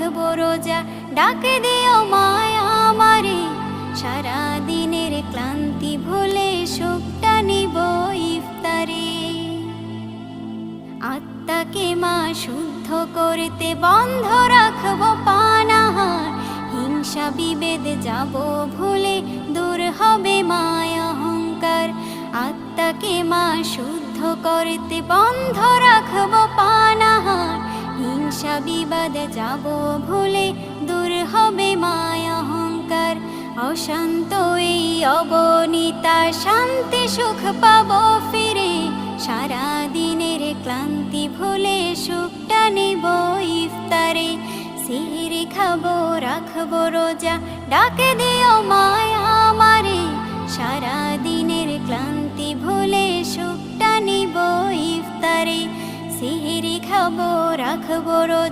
রাখবো রোজা, ডাকে দিও মায়া আমারে। সারা দিনের ক্লান্তি ভুলে সুখটা নিব ইফতারে। আত্মাকে মা শুদ্ধ করতে বন্ধ রাখবো পানাহার, হিংসা বিভেদ যাব ভুলে দূর হবে মায়া অহংকার। আত্মাকে মা শুদ্ধ করতে বন্ধ রাখবো পানাহার, হিংসা বিবাদ যাব ভুলে দূর হবে মায়া অহংকার। অশান্ত এই অবনীতা শান্তি সুখ পাবো ফিরে, সারা দিনের ক্লান্তি ভুলে সুখটা নিব ইফতারে। সিহরি খাবো রাখবো রোজা, ডাকে দিও মায়া আমারে। সারা দিনের ক্লান্তি ভুলে সুখটা নিব ইফতারে। সিহরি খাবো রাখবো রোজা।